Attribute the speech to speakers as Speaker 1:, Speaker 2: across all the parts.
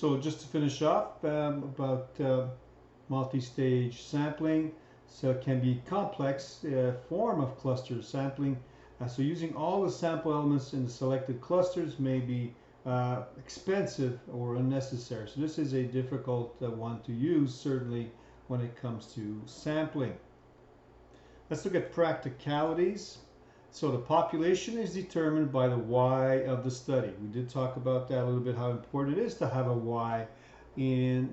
Speaker 1: So just to finish off about multi-stage sampling, so it can be complex form of cluster sampling. So using all the sample elements in the selected clusters may be expensive or unnecessary. So this is a difficult one to use, certainly when it comes to sampling. Let's look at practicalities. So the population is determined by the Y of the study. We did talk about that a little bit, how important it is to have a Y in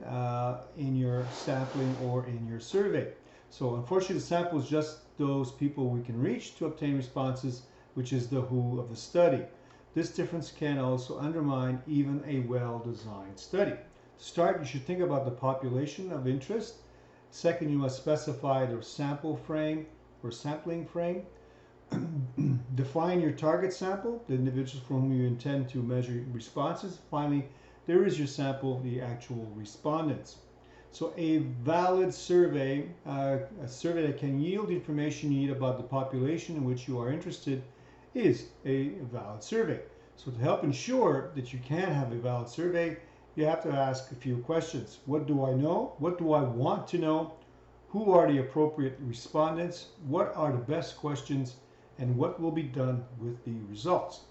Speaker 1: your sampling or in your survey. So unfortunately, the sample is just those people we can reach to obtain responses, which is the who of the study. This difference can also undermine even a well-designed study. To start, you should think about the population of interest. Second, you must specify the sample frame or sampling frame. Define your target sample, the individuals for whom you intend to measure responses. Finally, there is your sample, the actual respondents. So a valid survey, a survey that can yield information you need about the population in which you are interested, is a valid survey. So to help ensure that you can have a valid survey, you have to ask a few questions. What do I know? What do I want to know? Who are the appropriate respondents? What are the best questions? And what will be done with the results?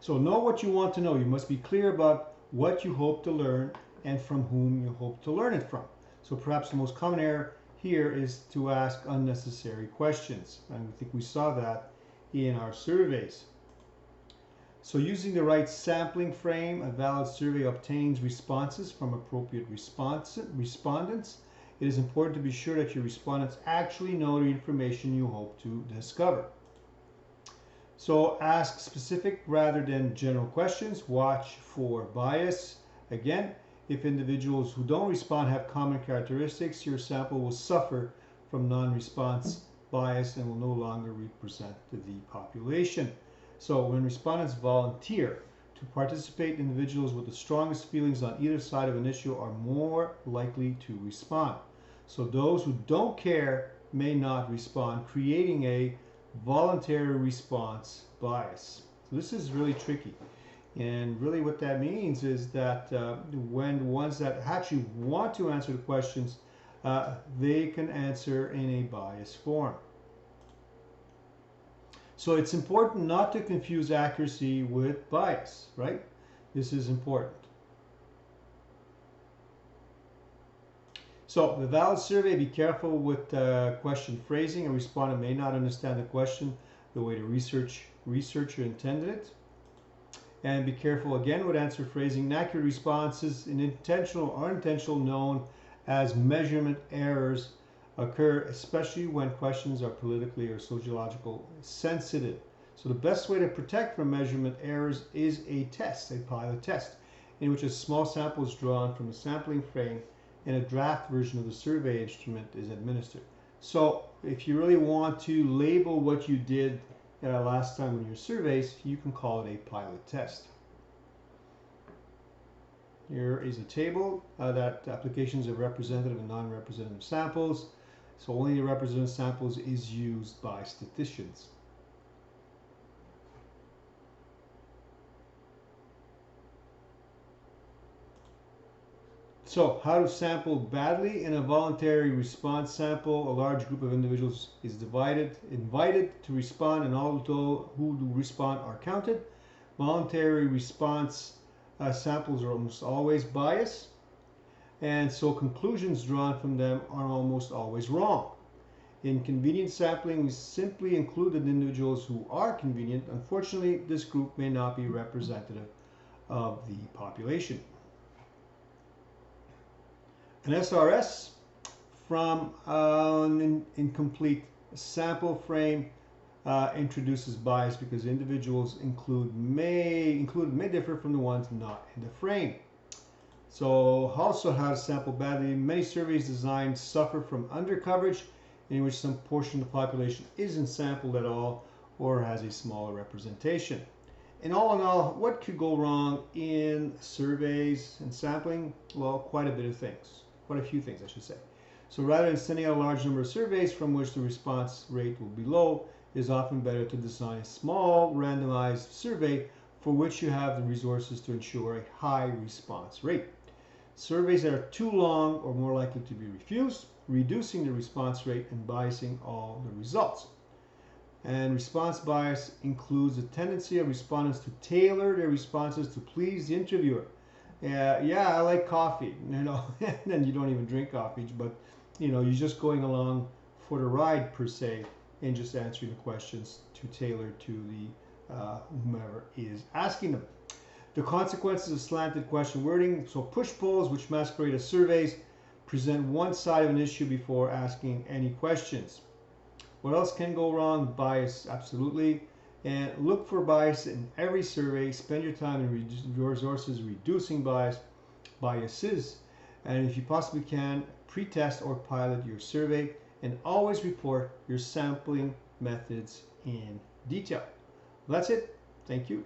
Speaker 1: So know what you want to know. You must be clear about what you hope to learn and from whom you hope to learn it from. So perhaps the most common error here is to ask unnecessary questions. And I think we saw that in our surveys. So using the right sampling frame, a valid survey obtains responses from appropriate respondents. It is important to be sure that your respondents actually know the information you hope to discover. So ask specific rather than general questions. Watch for bias. Again, if individuals who don't respond have common characteristics, your sample will suffer from non-response bias and will no longer represent the population. So when respondents volunteer to participate, individuals with the strongest feelings on either side of an issue are more likely to respond. So those who don't care may not respond, creating a voluntary response bias. So this is really tricky. And really what that means is that when the ones that actually want to answer the questions, they can answer in a biased form. So it's important not to confuse accuracy with bias, right? This is important. So the valid survey, be careful with question phrasing. A respondent may not understand the question the way the researcher intended it. And be careful again with answer phrasing. Inaccurate responses, intentional or unintentional, known as measurement errors, occur especially when questions are politically or sociological sensitive. So the best way to protect from measurement errors is a test, a pilot test, in which a small sample is drawn from the sampling frame and a draft version of the survey instrument is administered. So if you really want to label what you did last time in your surveys, you can call it a pilot test. Here is a table that applications of representative and non-representative samples. So only the representative samples is used by statisticians. So how to sample badly? In a voluntary response sample, a large group of individuals is invited to respond, and all who do respond are counted. Voluntary response samples are almost always biased, and so conclusions drawn from them are almost always wrong. In convenient sampling, we simply included individuals who are convenient. Unfortunately, this group may not be representative of the population. An SRS from an incomplete sample frame introduces bias because individuals included may differ from the ones not in the frame. So also how to sample badly. Many surveys designed suffer from undercoverage, in which some portion of the population isn't sampled at all or has a smaller representation. And all in all, what could go wrong in surveys and sampling? Well, quite a bit of things. Quite a few things, I should say. So rather than sending out a large number of surveys from which the response rate will be low, it is often better to design a small randomized survey for which you have the resources to ensure a high response rate. Surveys that are too long are more likely to be refused, reducing the response rate and biasing all the results. And response bias includes the tendency of respondents to tailor their responses to please the interviewer. Yeah, I like coffee, and then you don't even drink coffee, but you're just going along for the ride per se, and just answering the questions to tailor to the whomever is asking them. The consequences of slanted question wording. So push polls, which masquerade as surveys, present one side of an issue before asking any questions. What else can go wrong? Bias, absolutely. And look for bias in every survey. Spend your time and resources reducing biases. And if you possibly can, pre-test or pilot your survey, and always report your sampling methods in detail. That's it. Thank you.